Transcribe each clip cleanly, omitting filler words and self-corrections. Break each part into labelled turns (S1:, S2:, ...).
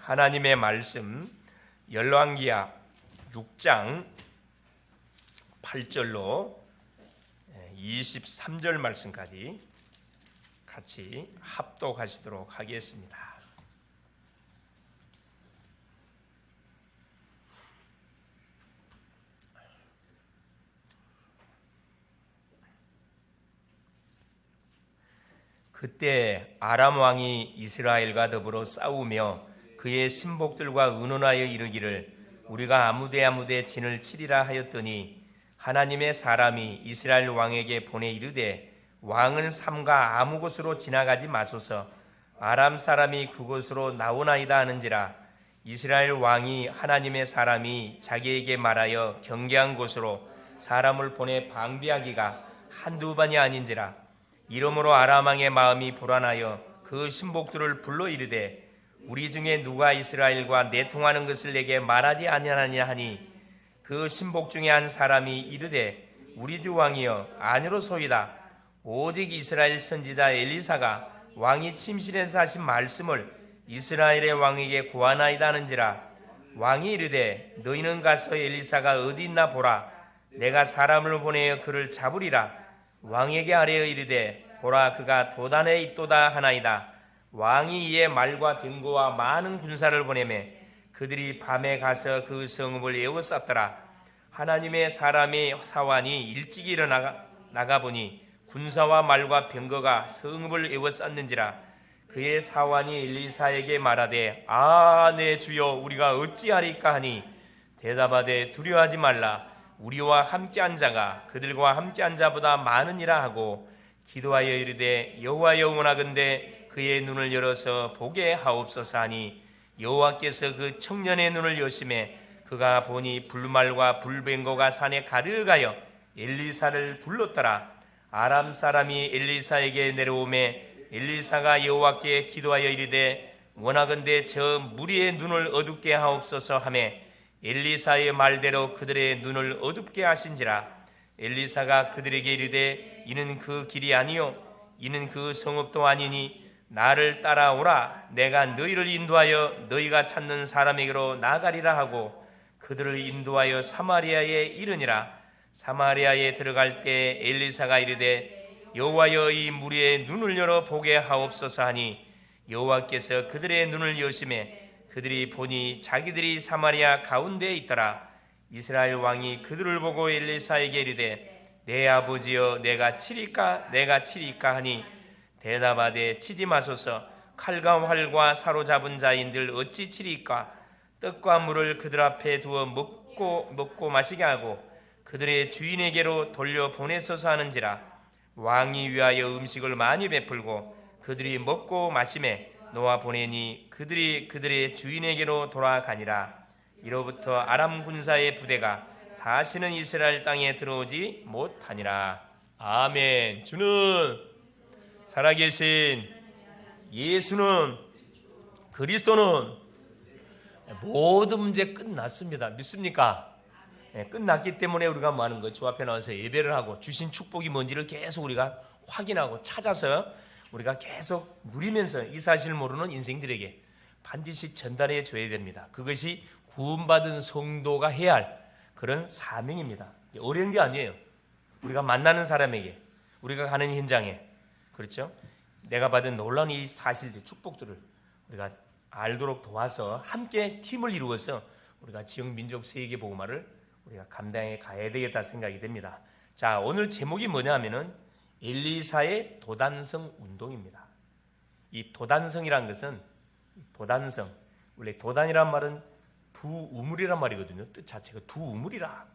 S1: 하나님의 말씀 열왕기하 6장 8절로 23절 말씀까지 같이 합독하시도록 하겠습니다. 그때 아람 왕이 이스라엘과 더불어 싸우며 그의 신복들과 의논하여 이르기를 우리가 아무데 진을 치리라 하였더니 하나님의 사람이 이스라엘 왕에게 보내 이르되 왕은 삼가 아무 곳으로 지나가지 마소서. 아람 사람이 그곳으로 나오나이다 하는지라. 이스라엘 왕이 하나님의 사람이 자기에게 말하여 경계한 곳으로 사람을 보내 방비하기가 한두 번이 아닌지라. 이러므로 아람 왕의 마음이 불안하여 그 신복들을 불러 이르되 우리 중에 누가 이스라엘과 내통하는 것을 내게 말하지 아니하느냐 하니 그 신복 중에 한 사람이 이르되 우리 주 왕이여 아니로소이다. 오직 이스라엘 선지자 엘리사가 왕이 침실에서 하신 말씀을 이스라엘의 왕에게 고하나이다 하는지라. 왕이 이르되 너희는 가서 엘리사가 어디 있나 보라. 내가 사람을 보내어 그를 잡으리라. 왕에게 아뢰어 이르되 보라 그가 도단에 있도다 하나이다. 왕이 이에 말과 등고와 많은 군사를 보내매 그들이 밤에 가서 그 성읍을 에워쌌더라. 하나님의 사람의 사환이 일찍 일어나가 보니 군사와 말과 병거가 성읍을 에워쌌는지라. 그의 사환이 엘리사에게 말하되 내 주여 우리가 어찌하리까 하니 대답하되 두려워하지 말라. 우리와 함께한 자가 그들과 함께한 자보다 많으니라 하고 기도하여 이르되 여호와여 원하건대 그의 눈을 열어서 보게 하옵소서 하니 여호와께서 그 청년의 눈을 여심해 그가 보니 불말과 불병거가 산에 가득하여 엘리사를 둘렀더라. 아람 사람이 엘리사에게 내려오매 엘리사가 여호와께 기도하여 이르되 원하건대 저 무리의 눈을 어둡게 하옵소서 하매 엘리사의 말대로 그들의 눈을 어둡게 하신지라. 엘리사가 그들에게 이르되 이는 그 길이 아니요 이는 그 성읍도 아니니 나를 따라오라. 내가 너희를 인도하여 너희가 찾는 사람에게로 나가리라 하고 그들을 인도하여 사마리아에 이르니라. 사마리아에 들어갈 때 엘리사가 이르되 여호와여 이 무리의 눈을 열어 보게 하옵소서 하니 여호와께서 그들의 눈을 여심해 그들이 보니 자기들이 사마리아 가운데에 있더라. 이스라엘 왕이 그들을 보고 엘리사에게 이르되 내 아버지여 내가 치리까 하니 대답하되 치지 마소서. 칼과 활과 사로잡은 자인들 어찌 치리까. 떡과 물을 그들 앞에 두어 먹고 마시게 하고 그들의 주인에게로 돌려보내소서 하는지라. 왕이 위하여 음식을 많이 베풀고 그들이 먹고 마시매 놓아 보내니 그들이 그들의 주인에게로 돌아가니라. 이로부터 아람 군사의 부대가 다시는 이스라엘 땅에 들어오지 못하니라. 아멘. 주는 살아계신 예수는 그리스도는 모든 문제 끝났습니다. 믿습니까? 끝났기 때문에 우리가 뭐 하는 거예요? 주 앞에 나와서 예배를 하고 주신 축복이 뭔지를 계속 우리가 확인하고 찾아서 우리가 계속 누리면서 이 사실을 모르는 인생들에게 반드시 전달해 줘야 됩니다. 그것이 구원받은 성도가 해야 할 그런 사명입니다. 어려운 게 아니에요. 우리가 만나는 사람에게, 우리가 가는 현장에, 그렇죠? 내가 받은 놀라운 이 사실들, 축복들을 우리가 알도록 도와서 함께 팀을 이루어서 우리가 지역 민족 세계 복음화를 우리가 감당해 가야 되겠다 생각이 됩니다. 자, 오늘 제목이 뭐냐면은 엘리사의 도단성 운동입니다. 이 도단성이란 것은 도단성, 원래 도단이란 말은 두 우물이란 말이거든요. 뜻 자체가 두 우물이라.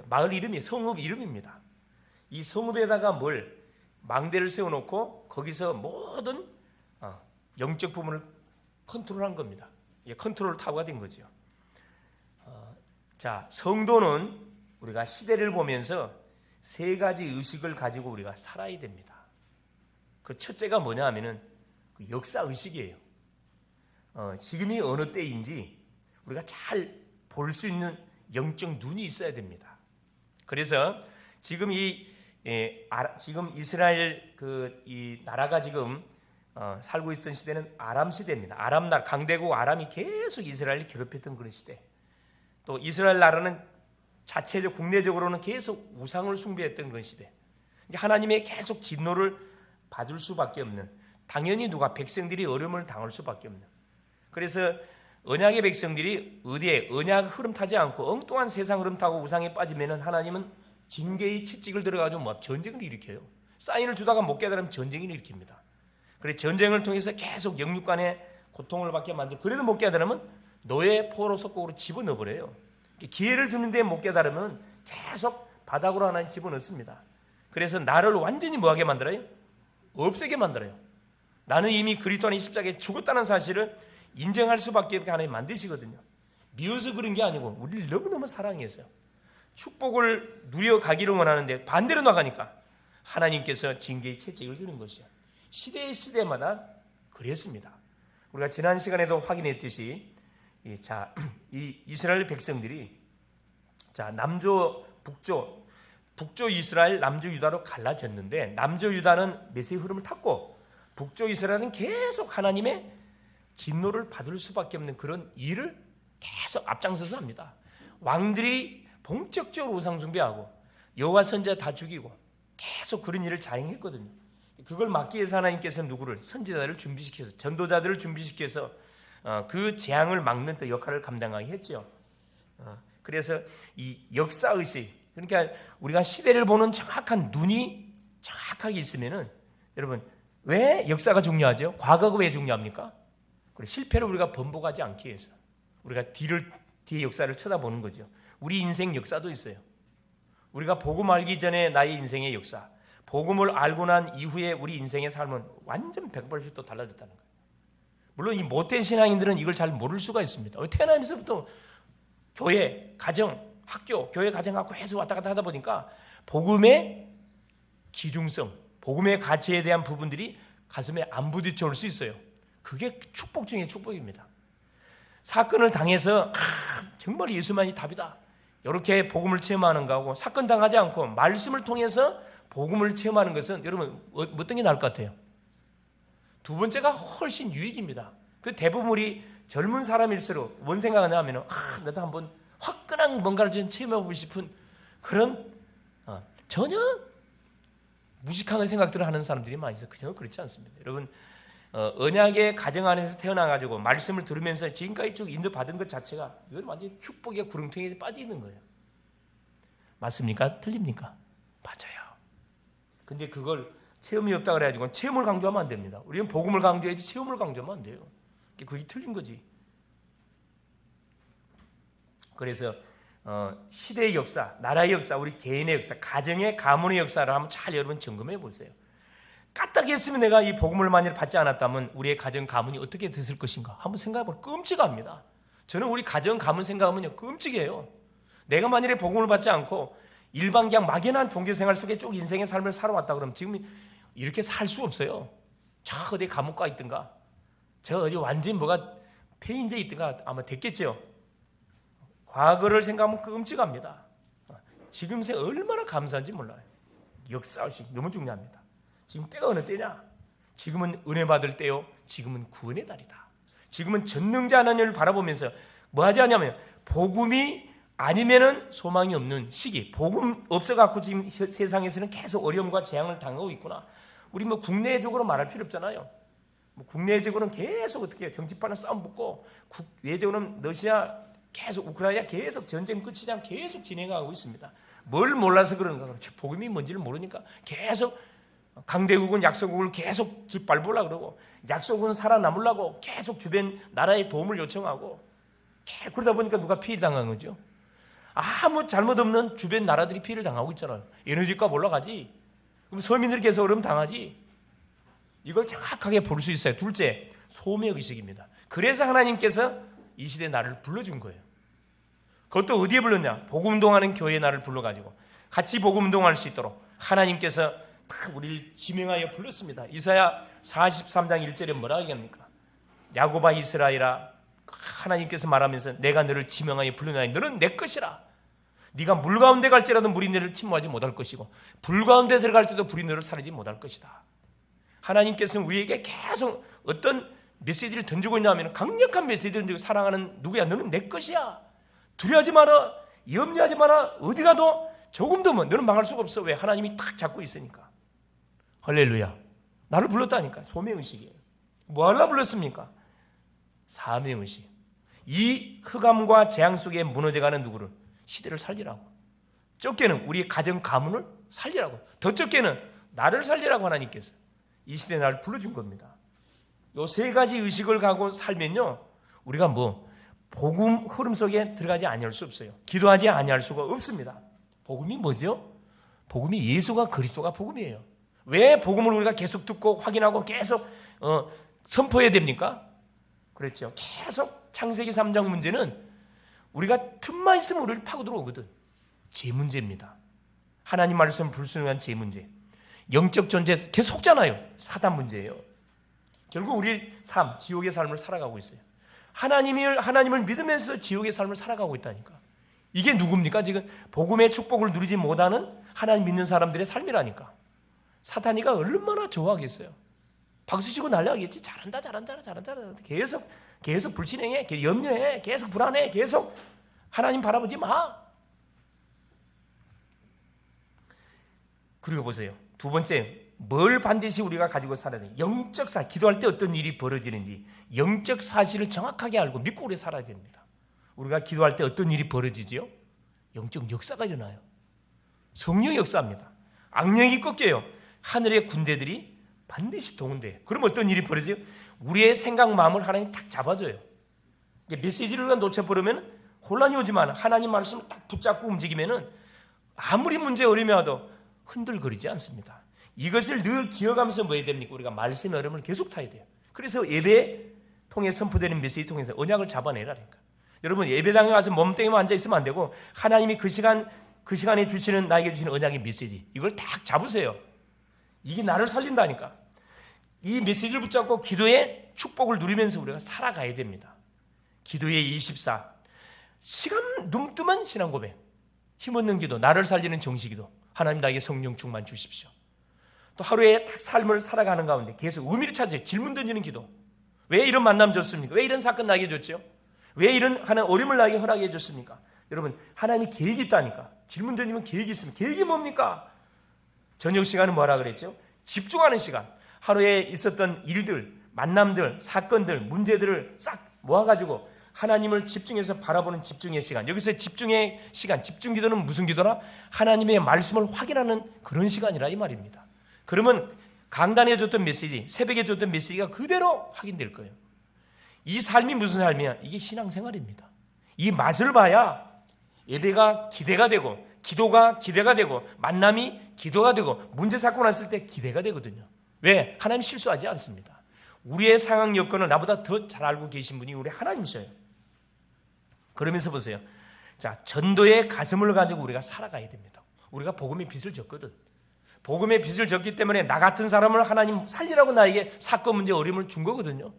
S1: 마을 이름이 성읍 이름입니다. 이 성읍에다가 뭘 망대를 세워놓고 거기서 모든 영적 부분을 컨트롤한 겁니다. 컨트롤 타워가 된 거죠. 자, 성도는 우리가 시대를 보면서 세 가지 의식을 가지고 우리가 살아야 됩니다. 그 첫째가 뭐냐 하면은 그 역사 의식이에요. 지금이 어느 때인지 우리가 잘 볼 수 있는 영적 눈이 있어야 됩니다. 그래서 지금 지금 이스라엘 이 나라가 지금 살고 있던 시대는 아람 시대입니다. 아람 나라, 강대국 아람이 계속 이스라엘을 괴롭혔던 그런 시대. 또 이스라엘 나라는 자체적 국내적으로는 계속 우상을 숭배했던 그런 시대. 하나님의 계속 진노를 받을 수밖에 없는, 당연히 누가 백성들이 어려움을 당할 수밖에 없는. 그래서 언약의 백성들이 어디에 언약 흐름 타지 않고 엉뚱한 세상 흐름 타고 우상에 빠지면은 하나님은 징계의 채찍을 들어가지고 전쟁을 일으켜요. 사인을 주다가 못 깨달으면 전쟁을 일으킵니다. 그래서 전쟁을 통해서 계속 영육 간의 고통을 받게 만들고, 그래도 못 깨달으면 노예 포로 속국으로 집어넣어버려요. 기회를 주는데 못 깨달으면 계속 바닥으로 하나님 집어넣습니다. 그래서 나를 완전히 뭐하게 만들어요? 없애게 만들어요. 나는 이미 그리스도 안에 십자가에 죽었다는 사실을 인정할 수밖에 없게 하나님 만드시거든요. 미워서 그런 게 아니고 우리를 너무너무 사랑해서 축복을 누려가기를 원하는데 반대로 나가니까 하나님께서 징계의 채찍을 드는 것이요. 시대마다 그랬습니다. 우리가 지난 시간에도 확인했듯이 이 이스라엘 백성들이 남조, 북조 이스라엘, 남조 유다로 갈라졌는데, 남조 유다는 메시의 흐름을 탔고 북조 이스라엘은 계속 하나님의 진노를 받을 수밖에 없는 그런 일을 계속 앞장서서 합니다. 왕들이 본격적으로 우상 숭배하고 여호와 선지자 다 죽이고 계속 그런 일을 자행했거든요. 그걸 막기 위해서 하나님께서 누구를, 선지자들을 준비시켜서, 전도자들을 준비시켜서 그 재앙을 막는 또 역할을 감당하게 했죠. 그래서 이 역사의식, 그러니까 우리가 시대를 보는 정확한 눈이 정확하게 있으면은, 여러분 왜 역사가 중요하죠? 과거가 왜 중요합니까? 실패를 우리가 번복하지 않기 위해서 우리가 뒤의 역사를 쳐다보는 거죠. 우리 인생 역사도 있어요. 우리가 복음 알기 전에 나의 인생의 역사, 복음을 알고 난 이후에 우리 인생의 삶은 완전 180도 또 달라졌다는 거예요. 물론 이 못된 신앙인들은 이걸 잘 모를 수가 있습니다. 태어나면서부터 교회, 가정, 학교, 교회, 가정 갖고 해서 왔다 갔다 하다 보니까 복음의 기중성, 복음의 가치에 대한 부분들이 가슴에 안 부딪혀 올 수 있어요. 그게 축복 중에 축복입니다. 사건을 당해서 정말 예수만이 답이다, 이렇게 복음을 체험하는 거하고, 사건 당하지 않고 말씀을 통해서 복음을 체험하는 것은, 여러분 어떤 게 나을 것 같아요? 두 번째가 훨씬 유익입니다. 그 대부분 우리 젊은 사람일수록 뭔 생각을 하면 나도 한번 화끈한 뭔가를 좀 체험해보고 싶은 그런 전혀 무식한 생각들을 하는 사람들이 많이 있어요. 전혀 그렇지 않습니다. 여러분 언약의 가정 안에서 태어나가지고 말씀을 들으면서 지금까지 쭉 인도받은 것 자체가 이건 완전히 축복의 구렁텅이에 빠져 있는 거예요. 맞습니까? 틀립니까? 맞아요. 근데 그걸 체험이 없다 그래가지고 체험을 강조하면 안 됩니다. 우리는 복음을 강조해야지 체험을 강조하면 안 돼요. 그게 틀린 거지. 그래서 시대의 역사, 나라의 역사, 우리 개인의 역사, 가정의 가문의 역사를 한번 잘 여러분 점검해 보세요. 까딱히 했으면 내가 이 복음을 만일 받지 않았다면 우리의 가정 가문이 어떻게 됐을 것인가 한번 생각해 보면 끔찍합니다. 저는 우리 가정 가문 생각하면요 끔찍해요. 내가 만일에 복음을 받지 않고 일반 그냥 막연한 종교생활 속에 쭉 인생의 삶을 살아왔다 그러면 지금 이렇게 살 수 없어요. 저 어디 감옥가 있든가, 저 어디 완전히 뭐가 폐인돼 있든가 아마 됐겠죠. 과거를 생각하면 끔찍합니다. 지금 생 얼마나 감사한지 몰라요. 역사의식 너무 중요합니다. 지금 때가 어느 때냐? 지금은 은혜 받을 때요. 지금은 구원의 달이다. 지금은 전능자 하나님을 바라보면서 뭐 하지 않냐면 복음이 아니면은 소망이 없는 시기. 복음 없어갖고 지금 세상에서는 계속 어려움과 재앙을 당하고 있구나. 우리 뭐 국내적으로 말할 필요 없잖아요. 뭐 국내적으로는 계속 어떻게 정치판을 싸움 붙고, 외적으로는 러시아 계속 우크라이나 계속 전쟁 끝이지 않고 계속 진행하고 있습니다. 뭘 몰라서 그런가? 복음이 뭔지를 모르니까 계속 강대국은 약소국을 계속 짓밟으려고 그러고, 약소국은 살아남으려고 계속 주변 나라의 도움을 요청하고, 그러다 보니까 누가 피해를 당한 거죠? 아무 잘못 없는 주변 나라들이 피해를 당하고 있잖아요. 에너지값 올라가지. 그럼 서민들이 계속 어려움 당하지. 이걸 정확하게 볼 수 있어요. 둘째, 소명의식입니다. 그래서 하나님께서 이 시대에 나를 불러준 거예요. 그것도 어디에 불렀냐? 복음운동하는 교회에 나를 불러가지고 같이 복음운동할 수 있도록 하나님께서 우리를 지명하여 불렀습니다. 이사야 43장 1절에 뭐라 얘기합니까? 야곱아 이스라엘아, 하나님께서 말하면서 내가 너를 지명하여 불러나니 너는 내 것이라. 네가 물 가운데 갈지라도 물이 너를 침몰하지 못할 것이고 불 가운데 들어갈지라도 불이 너를 사르지 못할 것이다. 하나님께서는 우리에게 계속 어떤 메시지를 던지고 있냐면 강력한 메시지를 던지고 사랑하는 누구야? 너는 내 것이야. 두려워하지 마라. 염려하지 마라. 어디 가도 조금 더 너는 망할 수가 없어. 왜? 하나님이 탁 잡고 있으니까. 할렐루야. 나를 불렀다니까. 소명의식이에요. 뭐 하려고 불렀습니까? 사명의식. 이 흑암과 재앙 속에 무너져가는 누구를? 시대를 살리라고. 적게는 우리 가정 가문을 살리라고. 더 적게는 나를 살리라고 하나님께서 이 시대에 나를 불러준 겁니다. 요 세 가지 의식을 갖고 살면요, 우리가 복음 흐름 속에 들어가지 아니할 수 없어요. 기도하지 아니할 수가 없습니다. 복음이 뭐죠? 복음이 예수가 그리스도가 복음이에요. 왜 복음을 우리가 계속 듣고 확인하고 계속 선포해야 됩니까? 그렇죠. 계속 창세기 3장 문제는 우리가 틈만 있으면 우리를 파고 들어오거든. 제 문제입니다. 하나님 말씀 불순종한 제 문제. 영적 존재 계속 속잖아요. 사단 문제예요. 결국 우리 삶, 지옥의 삶을 살아가고 있어요. 하나님을 믿으면서 지옥의 삶을 살아가고 있다니까. 이게 누굽니까? 지금 복음의 축복을 누리지 못하는 하나님 믿는 사람들의 삶이라니까. 사탄이가 얼마나 좋아하겠어요. 박수치고 난리하겠지. 잘한다. 계속 불신행해, 염려해, 계속 불안해, 계속 하나님 바라보지 마. 그리고 보세요. 두 번째, 뭘 반드시 우리가 가지고 살아야 돼? 영적 사실, 기도할 때 어떤 일이 벌어지는지 영적 사실을 정확하게 알고 믿고 우리 살아야 됩니다. 우리가 기도할 때 어떤 일이 벌어지지요? 영적 역사가 일어나요. 성령의 역사입니다. 악령이 꺾여요. 하늘의 군대들이 반드시 동원돼요. 그럼 어떤 일이 벌어져요? 우리의 생각, 마음을 하나님 탁 잡아줘요. 메시지를 우리가 놓쳐버리면 혼란이 오지만 하나님 말씀을 딱 붙잡고 움직이면 아무리 문제 어려움이 와도 흔들거리지 않습니다. 이것을 늘 기억하면서 뭐 해야 됩니까? 우리가 말씀의 얼음을 계속 타야 돼요. 그래서 예배 통해 선포되는 메시지 통해서 언약을 잡아내라니까. 여러분, 예배당에 가서 몸뚱이만 앉아있으면 안 되고 하나님이 그 시간에 주시는, 나에게 주시는 언약의 메시지, 이걸 딱 잡으세요. 이게 나를 살린다니까. 이 메시지를 붙잡고 기도의 축복을 누리면서 우리가 살아가야 됩니다. 기도의 24, 시간 눈 뜨면 신앙 고백, 힘없는 기도, 나를 살리는 정시기도, 하나님 나에게 성령 충만 주십시오. 또 하루에 딱 삶을 살아가는 가운데 계속 의미를 찾아요. 질문 던지는 기도. 왜 이런 만남 줬습니까? 왜 이런 사건 나에게 줬죠? 왜 이런 하나님 어려움을 나에게 허락해 줬습니까? 여러분, 하나님이 계획이 있다니까. 질문 던지면 계획이 있습니다. 계획이 뭡니까? 저녁 시간은 뭐라 그랬죠? 집중하는 시간. 하루에 있었던 일들, 만남들, 사건들, 문제들을 싹 모아가지고 하나님을 집중해서 바라보는 집중의 시간. 여기서 집중의 시간, 집중 기도는 무슨 기도라? 하나님의 말씀을 확인하는 그런 시간이라 이 말입니다. 그러면 강단에 줬던 메시지, 새벽에 줬던 메시지가 그대로 확인될 거예요. 이 삶이 무슨 삶이야? 이게 신앙생활입니다. 이 맛을 봐야 예배가 기대가 되고, 기도가 기대가 되고, 만남이 기도가 되고, 문제 사건 왔을 때 기대가 되거든요. 왜? 하나님 실수하지 않습니다. 우리의 상황 여건을 나보다 더 잘 알고 계신 분이 우리 하나님이셔요. 그러면서 보세요. 자, 전도의 가슴을 가지고 우리가 살아가야 됩니다. 우리가 복음의 빚을 졌거든. 복음의 빚을 졌기 때문에 나 같은 사람을 하나님 살리라고 나에게 사건, 문제, 어려움을 준 거거든요.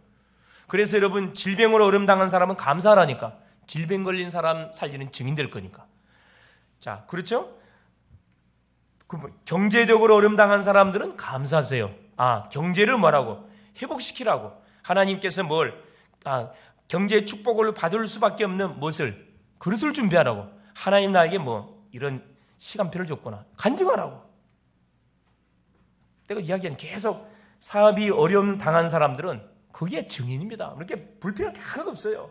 S1: 그래서 여러분, 질병으로 어려움 당한 사람은 감사하라니까. 질병 걸린 사람 살리는 증인 될 거니까. 자, 그렇죠? 경제적으로 어려움 당한 사람들은 감사하세요. 경제를 뭐라고? 회복시키라고. 하나님께서 경제 축복을 받을 수밖에 없는 무엇을? 그릇을 준비하라고. 하나님 나에게 이런 시간표를 줬구나. 간증하라고. 내가 이야기한 계속 사업이 어려움 당한 사람들은 그게 증인입니다. 그렇게 불필요한 게 하나도 없어요.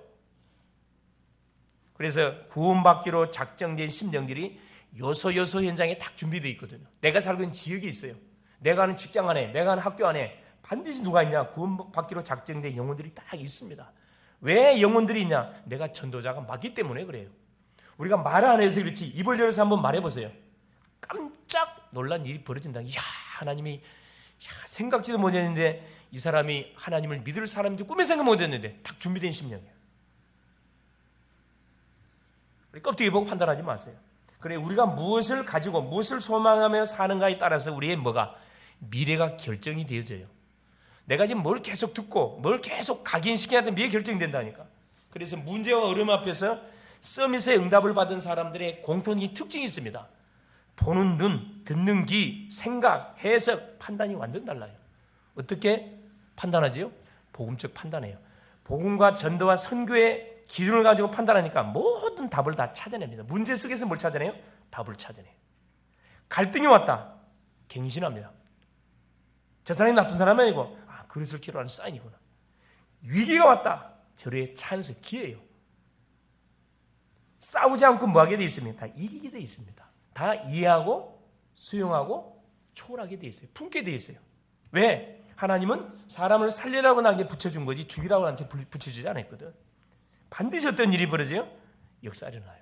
S1: 그래서 구원받기로 작정된 심정들이 요소 현장에 딱 준비되어 있거든요. 내가 살고 있는 지역이 있어요. 내가 하는 직장 안에, 내가 하는 학교 안에 반드시 누가 있냐? 구원받기로 작정된 영혼들이 딱 있습니다. 왜 영혼들이 있냐? 내가 전도자가 맞기 때문에 그래요. 우리가 말 안 해서 그렇지 입을 열어서 한번 말해보세요. 깜짝 놀란 일이 벌어진다. 하나님이 생각지도 못했는데 이 사람이 하나님을 믿을 사람인지 꿈에 생각 못했는데 딱 준비된 심령이에요. 껍데기 보고 판단하지 마세요. 그래, 우리가 무엇을 가지고 무엇을 소망하며 사는가에 따라서 우리의 미래가 결정이 되어져요. 내가 지금 뭘 계속 듣고 뭘 계속 각인시켜야 되는 미래 결정된다니까. 그래서 문제와 어려움 앞에서 서밋의 응답을 받은 사람들의 공통적인 특징이 있습니다. 보는 눈, 듣는 귀, 생각, 해석, 판단이 완전 달라요. 어떻게 판단하지요? 복음적 판단해요. 복음과 전도와 선교의 기준을 가지고 판단하니까 모든 답을 다 찾아냅니다. 문제 속에서 뭘 찾아내요? 답을 찾아내요. 갈등이 왔다. 갱신합니다. 저 사람이 나쁜 사람이 아니고 그릇을 기로하는 사인이구나. 위기가 왔다. 저의 찬스, 기회예요. 싸우지 않고 뭐하게 되어 있습니다. 다 이기게 되어 있습니다. 다 이해하고 수용하고 초월하게 되어 있어요. 품게 되어 있어요. 왜? 하나님은 사람을 살리라고 나에게 붙여준 거지 죽이라고 나한테 붙여주지 않았거든. 반드시 어떤 일이 벌어져요? 역사가 일어나요.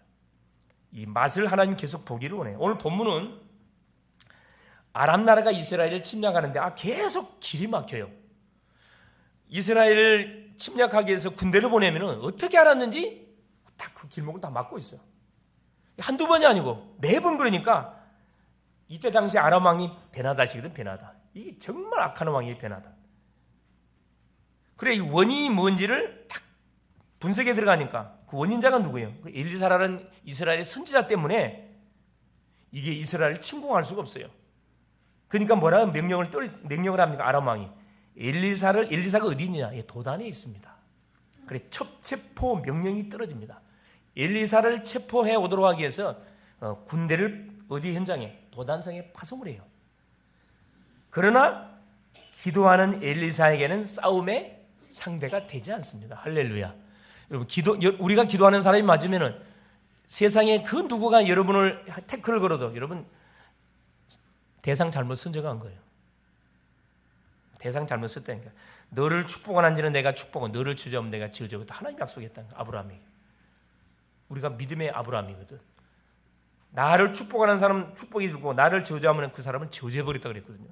S1: 이 맛을 하나님 계속 보기를 원해요. 오늘 본문은 아람 나라가 이스라엘을 침략하는데 계속 길이 막혀요. 이스라엘을 침략하기 위해서 군대를 보내면 어떻게 알았는지 딱 그 길목을 다 막고 있어요. 한두 번이 아니고 매번. 그러니까 이때 당시 아람 왕이 베나다시거든. 베나다. 이게 정말 악한 왕이 베나다. 그래, 이 원인이 뭔지를 딱 분석에 들어가니까 그 원인자가 누구예요? 그 엘리사라는 이스라엘의 선지자 때문에 이게 이스라엘을 침공할 수가 없어요. 그러니까 뭐라 명령을 합니까? 아람 왕이 엘리사가 어디 있느냐? 도단에 있습니다. 그래, 체포 명령이 떨어집니다. 엘리사를 체포해 오도록 하기 위해서 군대를 어디 현장에? 도단성에 파송을 해요. 그러나 기도하는 엘리사에게는 싸움의 상대가 되지 않습니다. 할렐루야. 여러분, 우리가 기도하는 사람이 맞으면은 세상에 그 누구가 여러분을 태클을 걸어도 여러분 대상 잘못 선정한 거예요. 대상 잘못 썼다니까. 너를 축복하는 지는 내가 축복하고 너를 저주하면 내가 저주하고 하나님 약속했다는 거야. 아브라함이. 우리가 믿음의 아브라함이거든. 나를 축복하는 사람은 축복해 주고 나를 저주하면 그 사람은 저주해버렸다 그랬거든요.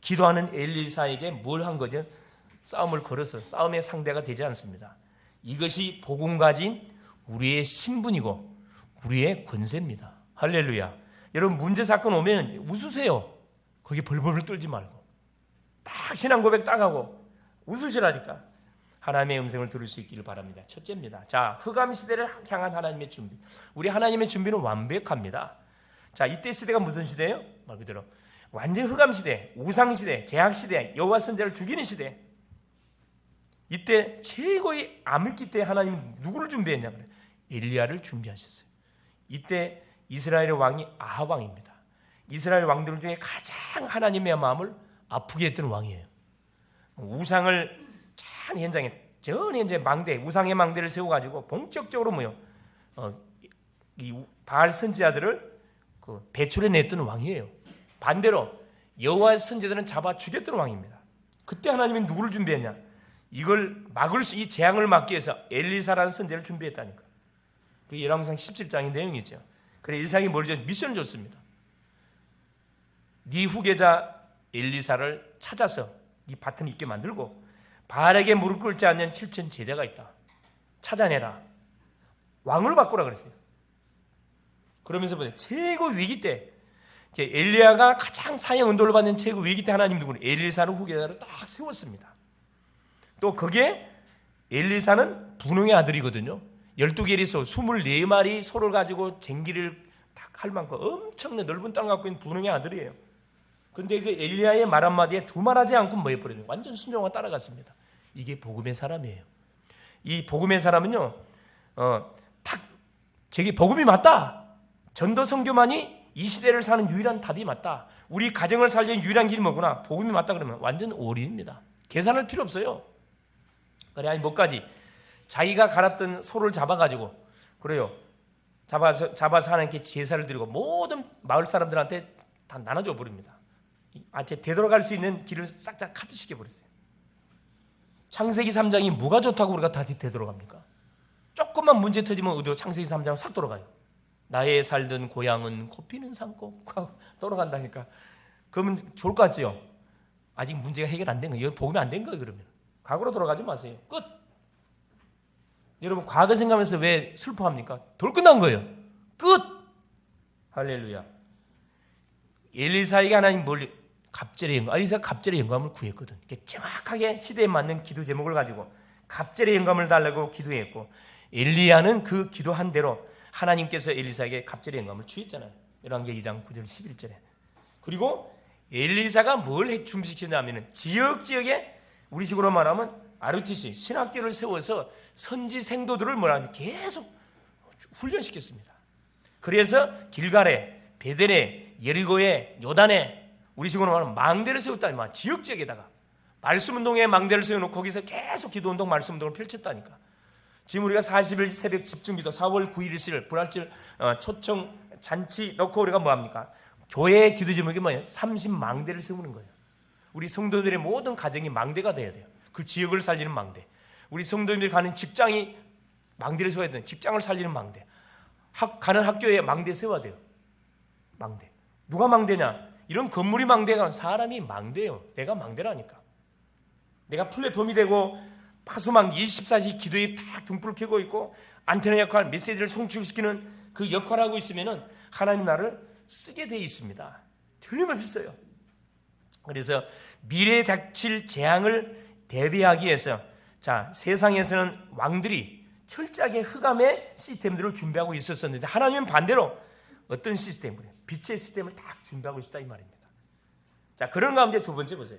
S1: 기도하는 엘리사에게 뭘 한 거죠? 싸움을 걸어서 싸움의 상대가 되지 않습니다. 이것이 복음 가진 우리의 신분이고 우리의 권세입니다. 할렐루야. 여러분, 문제 사건 오면 웃으세요. 거기 벌벌 떨지 말고 딱 신앙 고백 딱 하고 웃으시라니까. 하나님의 음성을 들을 수 있기를 바랍니다. 첫째입니다. 자, 흑암 시대를 향한 하나님의 준비. 우리 하나님의 준비는 완벽합니다. 자, 이때 시대가 무슨 시대예요? 말 그대로 완전 흑암 시대, 우상 시대, 제약 시대, 여호와 선지자를 죽이는 시대. 이때 최고의 암흑기 때 하나님은 누구를 준비했냐? 엘리야를 준비하셨어요. 이때 이스라엘의 왕이 아합 왕입니다. 이스라엘 왕들 중에 가장 하나님의 마음을 아프게 했던 왕이에요. 우상을 전 현장에 우상의 망대를 세워가지고 본격적으로 이 바알 선지자들을 배출해냈던 왕이에요. 반대로 여호와 선지자들은 잡아 죽였던 왕입니다. 그때 하나님은 누구를 준비했냐? 이걸 이 재앙을 막기 위해서 엘리사라는 선지자를 준비했다니까. 그 열왕기상 17장의 내용이죠. 그래, 엘리사에게 미션을 줬습니다. 네 후계자 엘리사를 찾아서 네 밭을 있게 만들고 바알에게 무릎 꿇지 않는 7천 제자가 있다. 찾아내라. 왕을 바꾸라 그랬어요. 그러면서 보세요. 최고 위기 때 엘리야가 가장 사형 은도를 받는 최고 위기 때 하나님 누구는 엘리사를 후계자로 딱 세웠습니다. 또 거기에 엘리사는 분홍의 아들이거든요. 12개의 소, 24마리 소를 가지고 쟁기를 딱 할 만큼 엄청난 넓은 땅을 갖고 있는 분홍의 아들이에요. 근데 그 엘리야의 말 한마디에 두말하지 않고 뭐 해버리는 완전 순종하고 따라갔습니다. 이게 복음의 사람이에요. 이 복음의 사람은요, 저게 복음이 맞다. 전도 선교만이 이 시대를 사는 유일한 답이 맞다. 우리 가정을 살리는 유일한 길이 뭐구나. 복음이 맞다 그러면 완전 올인입니다. 계산할 필요 없어요. 그래, 아니 뭐까지 자기가 갈았던 소를 잡아가지고 그래요. 잡아서 하나님께 제사를 드리고 모든 마을 사람들한테 다 나눠줘 버립니다. 되돌아갈 수 있는 길을 싹 다 카트시켜 버렸어요. 창세기 3장이 뭐가 좋다고 우리가 다 되돌아갑니까? 조금만 문제 터지면 어디로 창세기 3장은 싹 돌아가요. 나의 살던 고향은 코피는 산고 돌아간다니까. 그러면 좋을 것 같지요? 아직 문제가 해결 안 된 거예요. 복음이 안 된 거예요. 그러면 과거로 돌아가지 마세요. 끝. 여러분, 과거 생각하면서 왜 슬퍼합니까? 돌 끝난 거예요. 끝. 할렐루야. 엘리사에게 하나님 엘리사가 갑절의 영감을 구했거든. 정확하게 시대에 맞는 기도 제목을 가지고 갑절의 영감을 달라고 기도했고, 엘리야는 그 기도한 대로 하나님께서 엘리사에게 갑절의 영감을 주셨잖아요. 열왕기 2장 9절 11절에. 그리고 엘리사가 뭘 준비시켰냐면 지역지역에 우리식으로 말하면 ROTC 신학교를 세워서 선지 생도들을 뭐라니 계속 훈련시켰습니다. 그래서 길갈에, 베델에, 여리고에, 요단에 우리식으로 말하면 망대를 세웠다니 말 지역지역에다가 말씀운동에 망대를 세워놓고 거기서 계속 기도운동, 말씀운동을 펼쳤다니까. 지금 우리가 40일 새벽 집중기도 4월 9일을 불활절 초청 잔치 넣고 우리가 뭐합니까? 교회 기도 제목이 뭐예요? 30망대를 세우는 거예요. 우리 성도들의 모든 가정이 망대가 돼야 돼요. 그 지역을 살리는 망대. 우리 성도들이 가는 직장이 망대를 세워야 돼요. 직장을 살리는 망대. 가는 학교에 망대 세워야 돼요. 망대. 누가 망대냐? 이런 건물이 망대가 사람이 망대예요. 내가 망대라니까. 내가 플랫폼이 되고 파수망 24시 기도에 딱 등불을 켜고 있고 안테나 역할, 메시지를 송출시키는 그 역할을 하고 있으면은 하나님 나를 쓰게 돼 있습니다. 틀림없이 써요. 그래서 미래에 닥칠 재앙을 대비하기 위해서 세상에서는 왕들이 철저하게 흑암의 시스템들을 준비하고 있었는데 하나님은 반대로 어떤 시스템을 빛의 시스템을 딱 준비하고 있었다 이 말입니다. 그런 가운데 두 번째 보세요.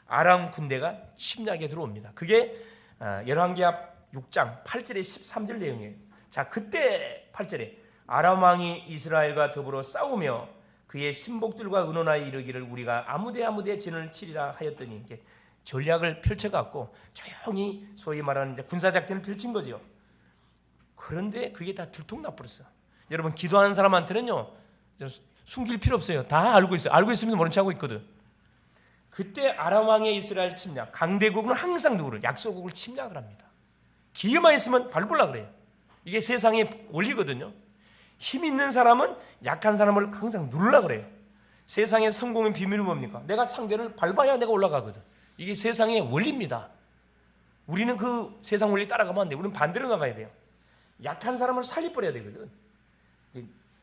S1: 아람 군대가 침략에 들어옵니다. 그게 열왕기하 6장 8절에 13절 내용이에요. 그때 8절에 아람 왕이 이스라엘과 더불어 싸우며 그의 신복들과 의논하여 이르기를 우리가 아무데 진을 치리라 하였더니 이렇게 전략을 펼쳐갖고 조용히 소위 말하는 군사작전을 펼친 거죠. 그런데 그게 다 들통나버렸어. 여러분 기도하는 사람한테는요 숨길 필요 없어요. 다 알고 있어요. 알고 있으면 모른 체 하고 있거든. 그때 아람 왕의 이스라엘 침략, 강대국은 항상 누구를 약소국을 침략을 합니다. 기회만 있으면 밟으려고 그래요. 이게 세상의 원리거든요. 힘 있는 사람은 약한 사람을 항상 누르려고 그래요. 세상의 성공의 비밀은 뭡니까? 내가 상대를 밟아야 내가 올라가거든. 이게 세상의 원리입니다. 우리는 그 세상 원리 따라가면 안 돼요. 우리는 반대로 나가야 돼요. 약한 사람을 살려버려야 되거든.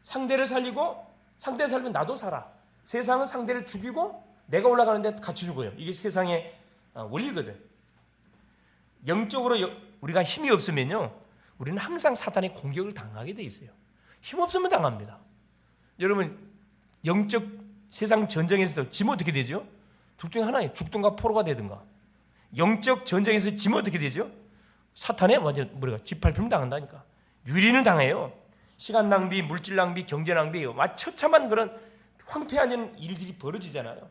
S1: 상대를 살리고 상대를 살면 나도 살아. 세상은 상대를 죽이고 내가 올라가는데 같이 죽어요. 이게 세상의 원리거든. 영적으로 우리가 힘이 없으면요 우리는 항상 사탄의 공격을 당하게 돼 있어요. 힘 없으면 당합니다. 여러분 영적 세상 전쟁에서도 지면 어떻게 되죠? 둘 중에 하나예요. 죽든가 포로가 되든가. 영적 전쟁에서 지면 어떻게 되죠? 사탄의 완전 우리가 짓밟힘 당한다니까. 유린을 당해요. 시간 낭비, 물질 낭비, 경제 낭비, 처참한 그런 황폐한 일들이 벌어지잖아요.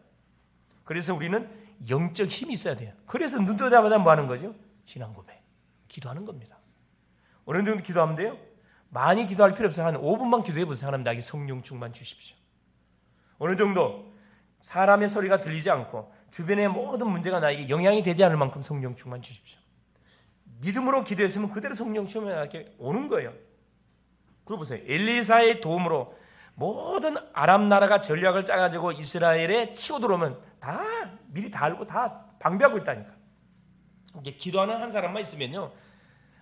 S1: 그래서 우리는 영적 힘이 있어야 돼요. 그래서 눈 뜨자마자 뭐 하는 거죠? 신앙 고백, 기도하는 겁니다. 어느 정도 기도하면 돼요? 많이 기도할 필요 없어요. 한 5분만 기도해 보세요. 하나님 나에게 성령 충만 주십시오. 어느 정도 사람의 소리가 들리지 않고 주변의 모든 문제가 나에게 영향이 되지 않을 만큼 성령 충만 주십시오. 믿음으로 기도했으면 그대로 성령 충만하게 오는 거예요. 그거 보세요. 엘리사의 도움으로 모든 아람 나라가 전략을 짜가지고 이스라엘에 치고 들어오면 다 미리 다 알고 다 방비하고 있다니까. 이게 기도하는 한 사람만 있으면요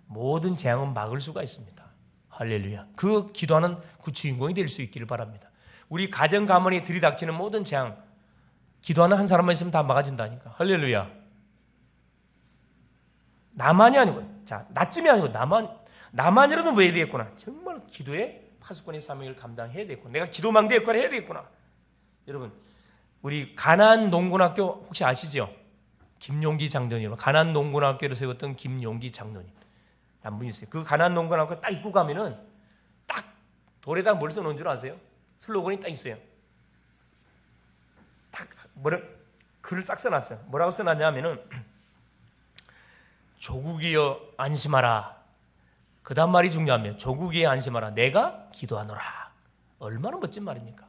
S1: 모든 재앙은 막을 수가 있습니다. 할렐루야. 그 기도하는 그 주인공이 될 수 있기를 바랍니다. 우리 가정 가문에 들이닥치는 모든 재앙 기도하는 한 사람만 있으면 다 막아진다니까. 할렐루야. 나만이 아니고 나쯤이 아니고 나만이라도 뭐 해야 되겠구나. 정말 기도에 파수꾼의 사명을 감당해야 되겠구나. 내가 기도망대 역할을 해야 되겠구나. 여러분 우리 가나안 농군학교 혹시 아시죠? 김용기 장로님. 가나안 농군학교를 세웠던 김용기 장로님 한 분 있어요. 그 가나안 농군학교 딱 입고 가면은 딱 돌에다 뭘 써놓은 줄 아세요? 슬로건이 딱 있어요. 딱 글을 싹 써놨어요. 뭐라고 써놨냐면은 조국이여 안심하라. 그 다음 말이 중요하면 조국이여 안심하라. 내가 기도하노라. 얼마나 멋진 말입니까?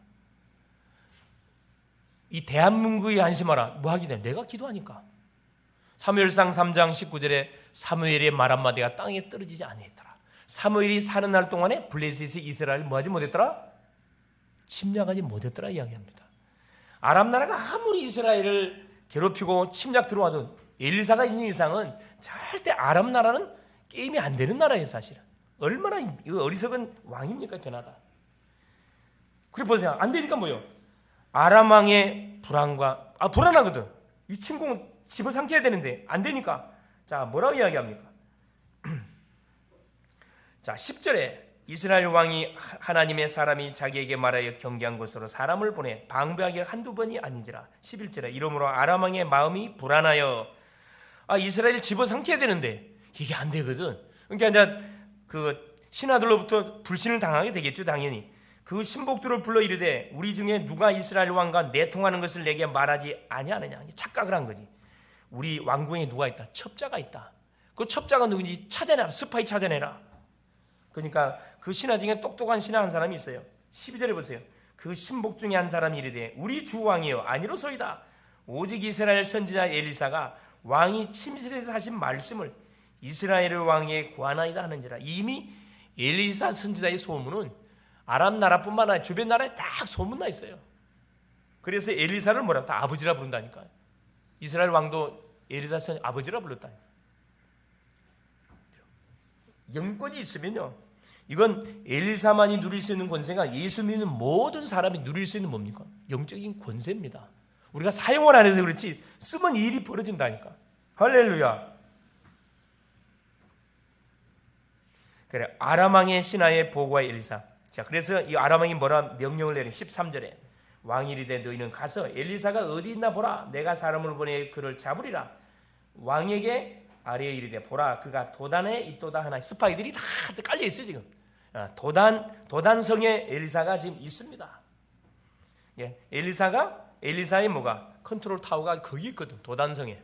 S1: 이 대한민국이 안심하라. 뭐 하기 때문에 내가 기도하니까. 사무엘상 3장 19절에 사무엘의 말 한마디가 땅에 떨어지지 아니했더라. 사무엘이 사는 날 동안에 블레셋이 이스라엘을 뭐하지 못했더라? 침략하지 못했더라 이야기합니다. 아람 나라가 아무리 이스라엘을 괴롭히고 침략 들어와도 엘리사가 있는 이상은 절대 아람 나라는 게임이 안 되는 나라예요. 사실은 얼마나 어리석은 왕입니까? 변하다. 그래 보세요. 안 되니까 뭐요? 아람 왕의 불안과 불안하거든. 이 침공은 집어삼켜야 되는데 안 되니까 뭐라고 이야기합니까? 10절에 이스라엘 왕이 하나님의 사람이 자기에게 말하여 경계한 곳으로 사람을 보내 방배하게 한두 번이 아닌지라. 11절에 이러므로 아람 왕의 마음이 불안하여 이스라엘 집어삼켜야 되는데 이게 안 되거든. 그러니까 이제 그 신하들로부터 불신을 당하게 되겠죠. 당연히 그 신복들을 불러 이르되 우리 중에 누가 이스라엘 왕과 내통하는 것을 내게 말하지 아니하느냐. 착각을 한 거지. 우리 왕궁에 누가 있다? 첩자가 있다. 그 첩자가 누군지 찾아내라. 스파이 찾아내라. 그러니까 그 신하 중에 똑똑한 신하 한 사람이 있어요. 12절에 보세요. 그 신복 중에 한 사람이 이르되 우리 주 왕이여 아니로소이다. 오직 이스라엘 선지자 엘리사가 왕이 침실에서 하신 말씀을 이스라엘 왕에게 구하나이다 하는지라. 이미 엘리사 선지자의 소문은 아람 나라뿐만 아니라 주변 나라에 딱 소문나 있어요. 그래서 엘리사를 뭐라고? 다 아버지라 부른다니까요. 이스라엘 왕도 엘리사 선지자 아버지라 불렀다니까요. 영권이 있으면요, 이건 엘리사만이 누릴 수 있는 권세가 예수 믿는 모든 사람이 누릴 수 있는 뭡니까? 영적인 권세입니다. 우리가 사용을 안 해서 그렇지 쓰면 일이 벌어진다니까. 할렐루야. 그래, 아람 왕의 신하의 보고와 엘리사. 자, 그래서 이 아람 왕이 뭐라 명령을 내린 13절에 왕이 이르되 너희는 가서 엘리사가 어디 있나 보라. 내가 사람을 보내 그를 잡으리라. 왕에게 아래에 이르되 보라 그가 도단에 있도다 하나. 스파이들이 다 깔려 있어요 지금. 도단성에 엘리사가 지금 있습니다. 예, 엘리사의 뭐가 컨트롤 타워가 거기 있거든. 도단성에.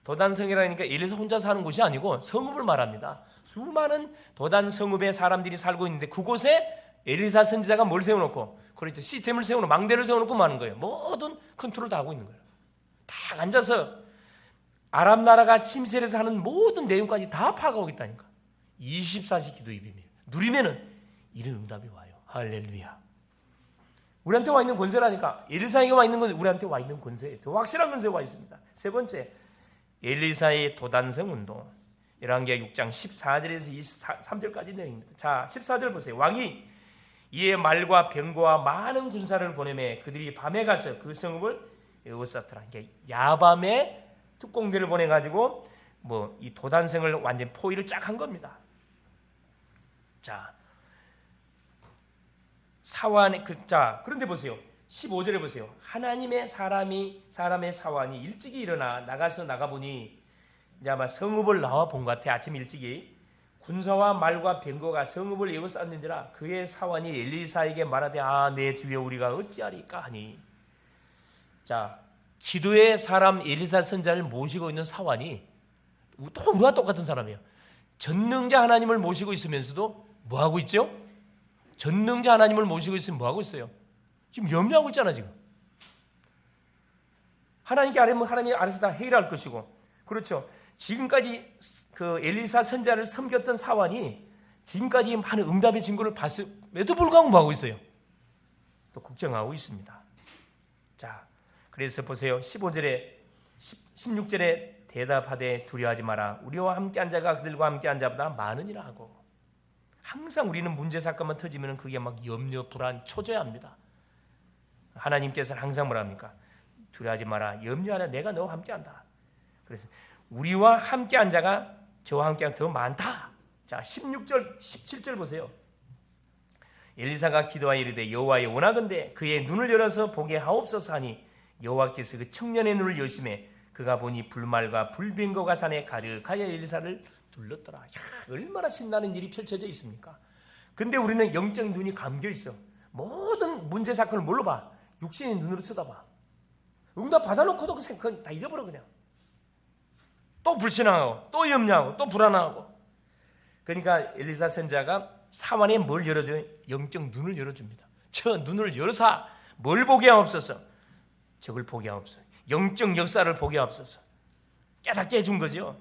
S1: 도단성이라니까 엘리사 혼자 사는 곳이 아니고 성읍을 말합니다. 수많은 도단 성읍에 사람들이 살고 있는데 그곳에 엘리사 선지자가 뭘 세워놓고, 그렇죠, 시스템을 세워놓고 망대를 세워놓고 마는 거예요. 모든 컨트롤 다 하고 있는 거예요. 다 앉아서 아람 나라가 침실에서 하는 모든 내용까지 다 파악하고 있다니까. 24시 기도의 비밀 누리면은 이런 응답이 와요. 할렐루야. 우리한테 와 있는 권세라니까. 엘리사에게 와 있는 권세, 우리한테 와 있는 권세, 더 확실한 권세가 와 있습니다. 세 번째, 엘리사의 도단성 운동. 열왕기하 6장 14절에서 23절까지 내용입니다. 자, 14절 보세요. 왕이 이에 말과 병거와 많은 군사를 보내매 그들이 밤에 가서 그 성읍을 에워쌌더라. 야밤에 특공대를 보내가지고 이 도단성을 완전 포위를 쫙 한 겁니다. 자, 그런데 보세요. 15절에 보세요. 하나님의 사람의 사환이 일찍이 일어나 나가보니 이제 아마 성읍을 나와 본 것 같아. 아침 일찍이 군사와 말과 병거가 성읍을 에워쌌는지라. 그의 사환이 엘리사에게 말하되 내 주여 우리가 어찌하리까 하니. 자, 기도의 사람 엘리사 선지자를 모시고 있는 사환이 또 우리와 똑같은 사람이에요. 전능자 하나님을 모시고 있으면서도 뭐 하고 있죠? 전능자 하나님을 모시고 있으면 뭐 하고 있어요? 지금 염려하고 있잖아 지금. 하나님께 아뢰면 하나님이 알아서 다 해결할 것이고, 그렇죠. 지금까지 그 엘리사 선지자를 섬겼던 사환이 지금까지 많은 응답의 증거를 봤음에도 불구하고 뭐 하고 있어요? 또 걱정하고 있습니다. 자, 그래서 보세요. 16절에 대답하되 두려워하지 마라. 우리와 함께한 자가 그들과 함께한 자보다 많으니라 하고. 항상 우리는 문제 사건만 터지면 그게 막 염려, 불안, 초조해합니다. 하나님께서는 항상 뭐라 합니까? 두려워하지 마라. 염려하라. 내가 너와 함께한다. 그래서 우리와 함께한 자가 저와 함께한 더 많다. 자, 16절, 17절 보세요. 엘리사가 기도하여 이르되 여호와여 원하건대 그의 눈을 열어서 보게 하옵소서 하니 여호와께서 그 청년의 눈을 여심해 그가 보니 불말과 불병거가 산에 가득하여 엘리사를 둘렀더라. 얼마나 신나는 일이 펼쳐져 있습니까? 근데 우리는 영적 눈이 감겨 있어. 모든 문제 사건을 뭘로 봐? 육신의 눈으로 쳐다봐. 응답 받아놓고도 그건 다 잃어버려 그냥. 또 불신하고 또 염려하고 또 불안하고. 그러니까 엘리사 선지자가 사환에 뭘 열어줘요? 영적 눈을 열어줍니다. 저 눈을 열어서 뭘 보게 하옵소서? 적을 보게 하옵소서. 영적 역사를 보게 하옵소서. 깨닫게 해준 거죠.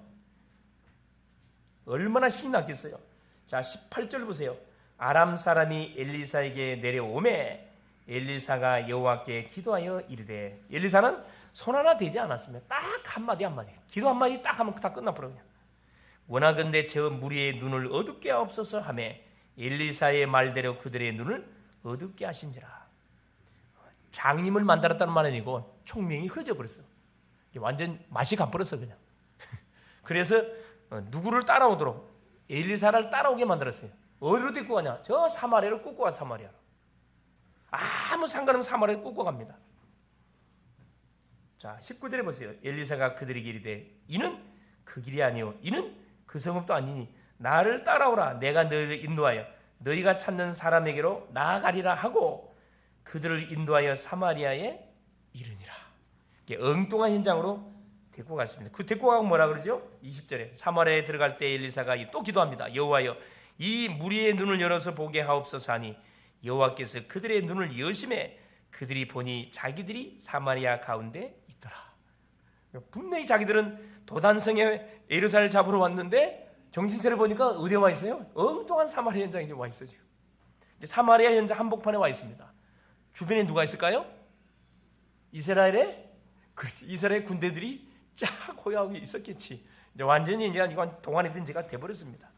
S1: 얼마나 신났겠어요. 자, 18절 보세요. 아람 사람이 엘리사에게 내려오매 엘리사가 여호와께 기도하여 이르되. 엘리사는 손 하나 대지 않았으면 딱 한마디 기도 한마디 딱 하면 다 끝나버려 그냥. 원하건대 저 무리의 눈을 어둡게 하옵소서 하매 엘리사의 말대로 그들의 눈을 어둡게 하신지라. 장님을 만들었다는 말은 아니고 총명이 흐려져 버렸어. 완전 맛이 가버렸어 그냥. 그래서 누구를 따라오도록 엘리사를 따라오게 만들었어요. 어디로 데리고 가냐? 저 사마리아로 꽂고 가. 사마리아로. 아무 상관없는 사마리아로 꽂고 갑니다. 자, 19절에 보세요. 엘리사가 그들에게 이르되 이는 그 길이 아니요 이는 그 성읍도 아니니 나를 따라오라. 내가 너희를 인도하여 너희가 찾는 사람에게로 나아가리라 하고 그들을 인도하여 사마리아에 이르니라. 엉뚱한 현장으로 데리고 갔습니다. 그 데리고 가고 뭐라 그러죠? 20절에 사마리아에 들어갈 때 엘리사가 또 기도합니다. 여호와여 이 무리의 눈을 열어서 보게 하옵소서 하니 여호와께서 그들의 눈을 여심해 그들이 보니 자기들이 사마리아 가운데 있더라. 분명히 자기들은 도단성에 예루살렘을 잡으러 왔는데 정신차려 보니까 어디에 와 있어요? 엉뚱한 사마리아 현장에 와 있어요. 사마리아 현장 한복판에 와 있습니다. 주변에 누가 있을까요? 이스라엘의 군대들이 쫙 호요하게 있었겠지. 이제 완전히 이건 동안의 든지가 돼버렸습니다.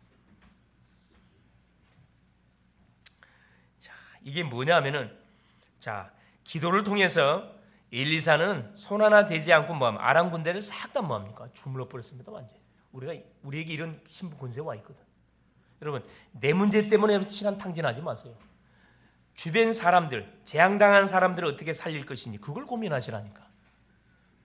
S1: 자, 이게 뭐냐면은, 자, 기도를 통해서 엘리사는 손 하나 대지 않고 뭐하면 아람 군대를 싹 다 뭐합니까? 주물러 버렸습니다. 완전. 우리에게 이런 신부 권세가 와 있거든. 여러분, 내 문제 때문에 시간 탕진하지 마세요. 주변 사람들, 재앙당한 사람들을 어떻게 살릴 것인지 그걸 고민하시라니까.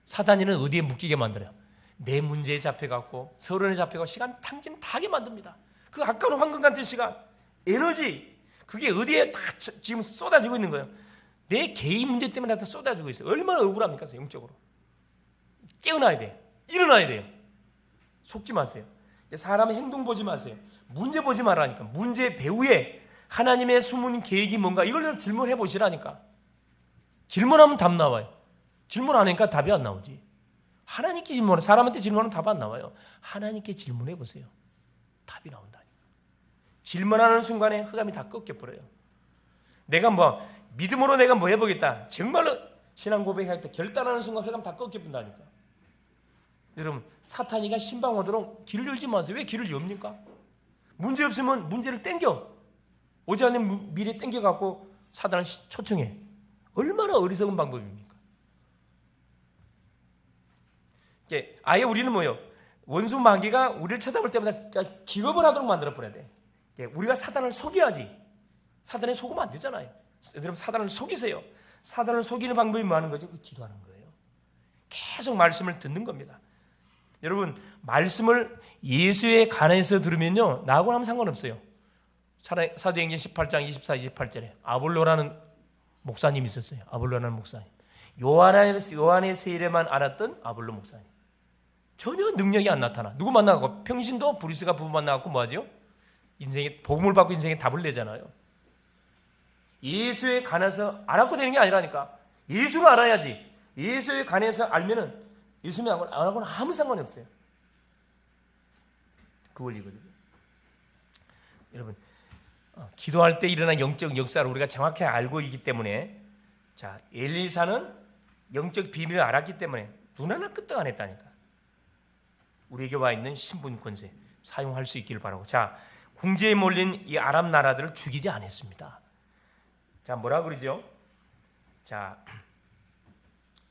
S1: 사단이는 어디에 묶이게 만들어요? 내 문제에 잡혀갖고 서론에 잡혀가고 시간 탕진하게 만듭니다. 그 아까운 황금 같은 시간, 에너지, 그게 어디에 다 지금 쏟아지고 있는 거예요. 내 개인 문제 때문에 다 쏟아지고 있어요. 얼마나 억울합니까? 영적으로. 깨어나야 돼요. 일어나야 돼요. 속지 마세요. 사람의 행동 보지 마세요. 문제 보지 말라니까. 문제 배후에 하나님의 숨은 계획이 뭔가 이걸 질문해 보시라니까. 질문하면 답 나와요. 질문 안 하니까 답이 안 나오지. 하나님께 질문하면 사람한테 질문하면 답 안 나와요. 하나님께 질문해 보세요. 답이 나온다니까. 질문하는 순간에 흑암이 다 꺾여버려요. 내가 믿음으로 내가 해보겠다. 정말로 신앙 고백할 때 결단하는 순간 흑암 다 꺾여본다니까. 여러분, 사탄이가 신방 오도록 길을 열지 마세요. 왜 길을 엽니까? 문제 없으면 문제를 땡겨. 오지 않는 미래 땡겨갖고 사단을 초청해. 얼마나 어리석은 방법입니까? 아예 우리는 원수 마귀가 우리를 쳐다볼 때마다 기겁을 하도록 만들어버려야 돼. 우리가 사단을 속여야지. 사단에 속으면 안 되잖아요. 여러분, 사단을 속이세요. 사단을 속이는 방법이 뭐 하는 거죠? 기도하는 거예요. 계속 말씀을 듣는 겁니다. 여러분, 말씀을 예수에 관해서 들으면요, 나하고는 아무 상관없어요. 사도행전 18장 24, 28절에 아볼로라는 목사님이 있었어요. 아볼로라는 목사님. 요한의 세례만 알았던 아볼로 목사님. 전혀 능력이 안 나타나. 누구 만나고 평신도 브리스가 부부 만나고 뭐하죠? 인생에 복음을 받고 인생에 답을 내잖아요. 예수에 관해서 알았고 되는 게 아니라니까. 예수를 알아야지. 예수에 관해서 알면은 예수님 안 하고는 아무 상관이 없어요. 그 원리거든요. 여러분, 기도할 때 일어난 영적 역사를 우리가 정확히 알고 있기 때문에, 자, 엘리사는 영적 비밀을 알았기 때문에 눈 하나 끄떡 안 했다니까. 우리에게 와 있는 신분 권세 사용할 수 있기를 바라고. 자, 궁지에 몰린 이 아람 나라들을 죽이지 않았습니다. 자, 뭐라 그러죠? 자,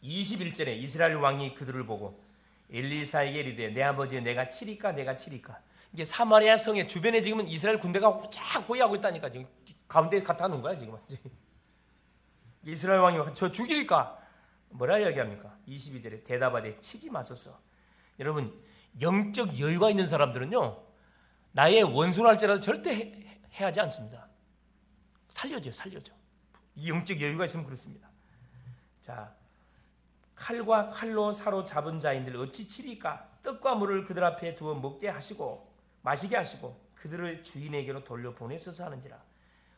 S1: 21절에 이스라엘 왕이 그들을 보고 엘리사에게 이르되 내 아버지 내가 치리까 내가 치리까. 이게 사마리아 성의 주변에 지금 이스라엘 군대가 쫙 호위하고 있다니까. 지금 가운데 갖다 놓은 거야 지금. 이스라엘 왕이 저 죽일까? 뭐라 이야기합니까? 22절에 대답하되 치지 마소서. 여러분, 영적 여유가 있는 사람들은요, 나의 원수를 할지라도 절대 해하지 않습니다. 살려줘. 이 영적 여유가 있으면 그렇습니다. 자, 칼과 칼로 사로잡은 자인들 어찌 치리까? 떡과 물을 그들 앞에 두어 먹게 하시고 마시게 하시고 그들을 주인에게로 돌려보내소서 하는지라.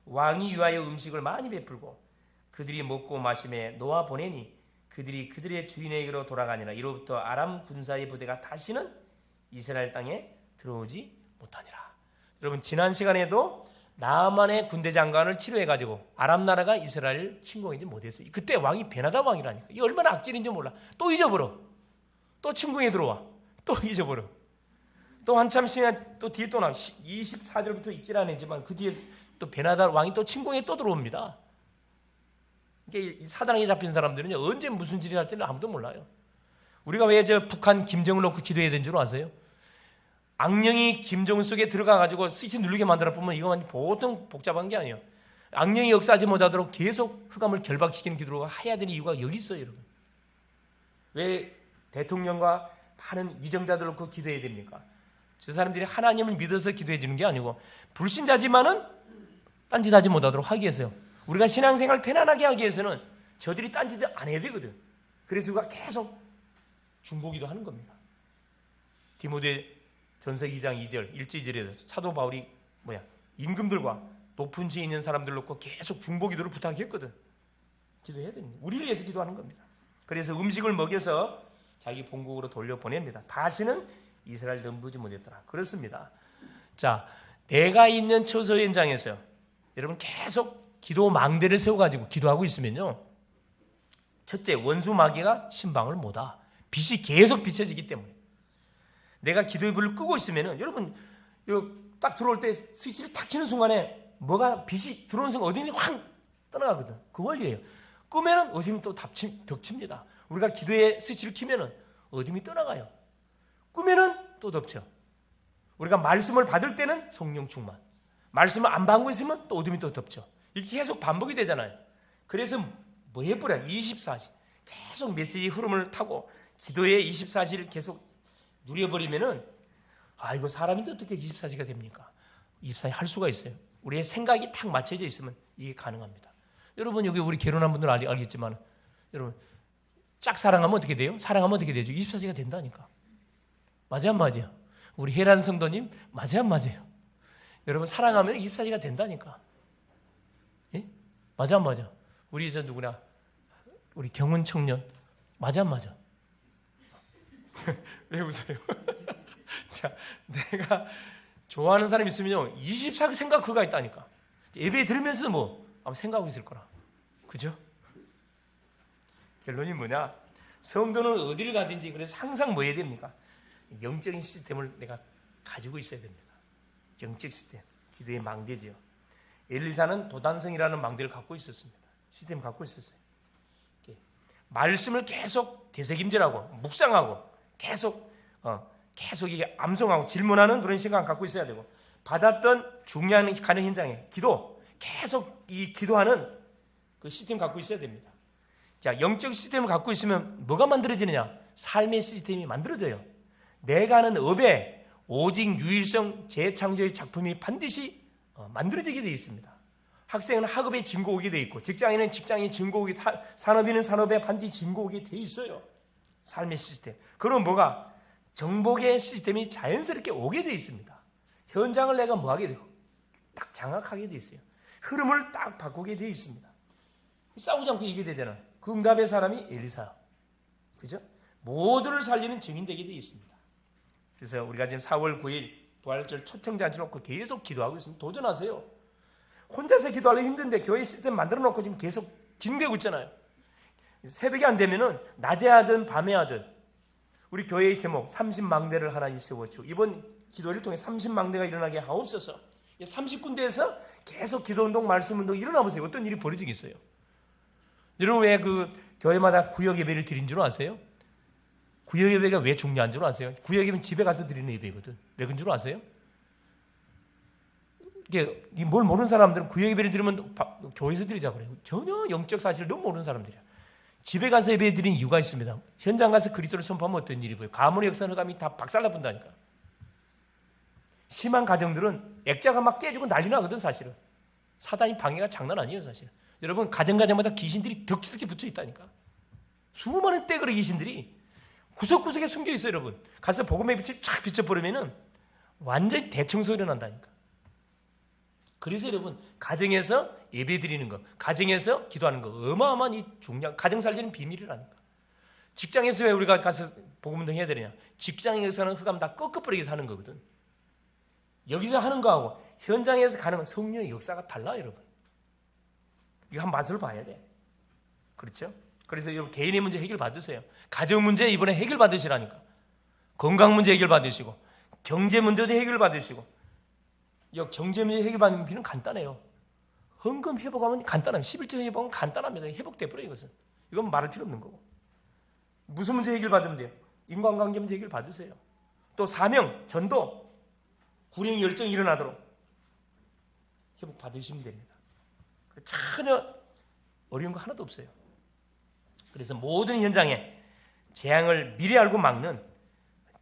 S1: 왕이 위하여 음식을 많이 베풀고 그들이 먹고 마심에 놓아 보내니 그들이 그들의 주인에게로 돌아가니라. 이로부터 아람 군사의 부대가 다시는 이스라엘 땅에 들어오지 못하니라. 여러분, 지난 시간에도 나만의 군대 장관을 치료해가지고 아람 나라가 이스라엘을 침공하지 못했어요. 그때 왕이 베나다 왕이라니까. 이 얼마나 악질인지 몰라. 또 잊어버려. 또 침공에 들어와. 또 잊어버려. 또 한참 시간 또 뒤에 또 나와. 24절부터 잊질 않았지만 그 뒤에 또 베나다 왕이 또 침공에 또 들어옵니다. 이게 사단에 잡힌 사람들은요, 언제 무슨 짓을 할지는 아무도 몰라요. 우리가 왜 북한 김정을 놓고 기도해야 되는 줄 아세요? 악령이 김정은 속에 들어가가지고 스위치 누르게 만들어 보면 이거 완전 보통 복잡한 게 아니에요. 악령이 역사하지 못하도록 계속 흑암을 결박시키는 기도가 해야 되는 이유가 여기 있어요, 여러분. 왜 대통령과 많은 위정자들 놓고 기도해야 됩니까? 저 사람들이 하나님을 믿어서 기도해 주는 게 아니고 불신자지만은 딴짓하지 못하도록 하기 위해서요. 우리가 신앙생활 편안하게 하기 위해서는 저들이 딴짓을 안 해야 되거든. 그래서 우리가 계속 중보기도 하는 겁니다. 디모데 전서 2장 2절 1절에 사도 바울이 임금들과 높은 지에 있는 사람들 놓고 계속 중보기도를 부탁했거든. 기도해야 됩니다. 우리를 위해서 기도하는 겁니다. 그래서 음식을 먹여서 자기 본국으로 돌려보냅니다. 다시는 이스라엘 넘보지 못했더라. 그렇습니다. 자, 내가 있는 처소 현장에서 여러분 계속 기도 망대를 세워가지고 기도하고 있으면요, 첫째, 원수 마귀가 신방을 못하. 빛이 계속 비춰지기 때문에. 내가 기도의 불을 끄고 있으면은, 여러분 딱 들어올 때 스위치를 탁 켜는 순간에 뭐가 빛이 들어오는 순간 어둠이 확 떠나가거든. 그 원리예요. 끄면은 어둠이 또 덮칩니다. 우리가 기도의 스위치를 켜면은 어둠이 떠나가요. 끄면은 또 덮쳐. 우리가 말씀을 받을 때는 성령 충만, 말씀을 안 받고 있으면 또 어둠이 또 덮쳐. 이렇게 계속 반복이 되잖아요. 그래서 뭐 해버려? 24시 계속 메시지 흐름을 타고 기도의 24시를 계속 누려버리면은, 이거 사람인데 어떻게 24시가 됩니까? 24시 할 수가 있어요. 우리의 생각이 딱 맞춰져 있으면 이게 가능합니다. 여러분, 여기 우리 결혼한 분들은 알겠지만, 여러분 짝 사랑하면 어떻게 돼요? 사랑하면 어떻게 되죠? 24시가 된다니까. 맞아 안 맞아요? 우리 혜란 성도님, 맞아 안 맞아요? 여러분, 사랑하면 24시가 된다니까. 예? 맞아 안 맞아? 우리 누구나 우리 경은 청년, 맞아 안 맞아? 왜 웃어요? 자, 내가 좋아하는 사람 있으면요, 24시 생각 그가 있다니까. 예배 들으면서도 아마 생각하고 있을 거라. 그죠? 결론이 뭐냐? 성도는 어디를 가든지 그래서 항상 뭐 해야 됩니까? 영적인 시스템을 내가 가지고 있어야 됩니다. 영적 시스템, 기도의 망대지요. 엘리사는 도단성이라는 망대를 갖고 있었습니다. 시스템 갖고 있었어요. 말씀을 계속 되새김질하고 묵상하고 계속 이게 암송하고 질문하는 그런 시간을 갖고 있어야 되고, 받았던 중요한 가는 현장에 기도, 계속 이 기도하는 그 시스템 갖고 있어야 됩니다. 자, 영적 시스템을 갖고 있으면 뭐가 만들어지느냐? 삶의 시스템이 만들어져요. 내가 하는 업에 오직 유일성 재창조의 작품이 반드시 만들어지게 되어 있습니다. 학생은 학업에 증거 오게 되어 있고, 직장인은 직장에 증거 오게, 산업인은 산업에 반드시 증거 오게 되어 있어요. 삶의 시스템. 그럼 뭐가? 정복의 시스템이 자연스럽게 오게 되어 있습니다. 현장을 내가 뭐 하게 되고 딱 장악하게 되어 있어요. 흐름을 딱 바꾸게 되어 있습니다. 싸우지 않고 이기게 되잖아요. 그 응답의 사람이 엘리사. 그죠? 모두를 살리는 증인되게 되어 있습니다. 그래서 우리가 지금 4월 9일 부활절 초청잔치 놓고 계속 기도하고 있습니다. 도전하세요. 혼자서 기도하려면 힘든데 교회 시스템 만들어 놓고 지금 계속 징대고 있잖아요. 새벽이 안 되면은 낮에 하든 밤에 하든, 우리 교회의 제목 30망대를 하나님 세워주고, 이번 기도를 통해 30망대가 일어나게 하옵소서. 30군데에서 계속 기도운동, 말씀운동 일어나 보세요. 어떤 일이 벌어지겠어요? 여러분, 왜 그 교회마다 구역 예배를 드린 줄 아세요? 구역 예배가 왜 중요한 줄 아세요? 구역 예배는 집에 가서 드리는 예배거든. 왜 그런 줄 아세요? 이게 뭘 모르는 사람들은 구역 예배를 드리면 교회에서 드리자고 그래요. 전혀 영적 사실을 너무 모르는 사람들이야. 집에 가서 예배 드리는 이유가 있습니다. 현장 가서 그리스도를 선포하면 어떤 일이 보여요? 가문의 역사는 감이 다 박살나본다니까. 심한 가정들은 액자가 막 깨지고 난리 나거든. 사실은 사단이 방해가 장난 아니에요. 사실 여러분, 가정마다 귀신들이 덕지덕지 붙어 있다니까. 수많은 떼그리 귀신들이 구석구석에 숨겨 있어요. 여러분, 가서 복음의 빛을 쫙 비춰버리면은 완전히 대청소 일어난다니까. 그래서 여러분, 가정에서 예배 드리는 거, 가정에서 기도하는 거 어마어마한 이 중요한 가정 살리는 비밀이라니까. 직장에서 왜 우리가 가서 복음운동 해야 되느냐? 직장에서는 흑암 다 꺾어버리게 사는 거거든. 여기서 하는 거하고 현장에서 가는 성령의 역사가 달라요. 여러분, 이거 한 맛을 봐야 돼. 그렇죠? 그래서 여러분, 개인의 문제 해결 받으세요. 가정 문제 이번에 해결 받으시라니까. 건강 문제 해결 받으시고, 경제 문제도 해결 받으시고. 경제 문제 해결 받는 비는 간단해요. 헌금 회복하면 간단합니다. 11조 회복은 간단합니다. 회복돼 버려요. 이건 말할 필요 없는 거고. 무슨 문제 해결 받으면 돼요? 인간관계 문제 해결 받으세요. 또 사명, 전도, 구령 열정이 일어나도록 회복 받으시면 됩니다. 전혀 어려운 거 하나도 없어요. 그래서 모든 현장에 재앙을 미리 알고 막는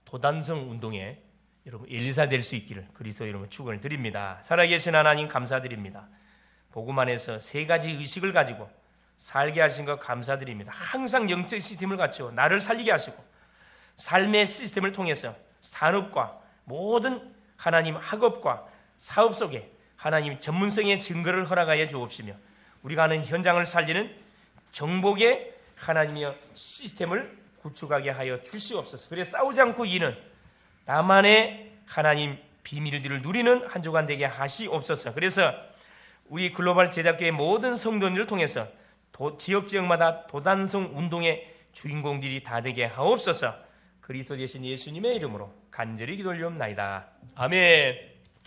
S1: 도단성 운동에 여러분 엘리사 될 수 있기를 그리스도 이름으로 축원을 드립니다. 살아계신 하나님 감사드립니다. 복음 안에서 세 가지 의식을 가지고 살게 하신 것 감사드립니다. 항상 영적 시스템을 갖추어 나를 살리게 하시고 삶의 시스템을 통해서 산업과 모든 하나님 학업과 사업 속에 하나님 전문성의 증거를 허락하여 주옵시며 우리가 하는 현장을 살리는 정복의 하나님의 시스템을 구축하게 하여 주시옵소서. 그래 싸우지 않고 이는 나만의 하나님 비밀들을 누리는 한 주간 되게 하시옵소서. 그래서 우리 글로벌 제작교회 모든 성도님을 통해서 지역마다 도단성 운동의 주인공들이 다 되게 하옵소서. 그리스도 되신 예수님의 이름으로 간절히 기도 올리옵나이다. 아멘.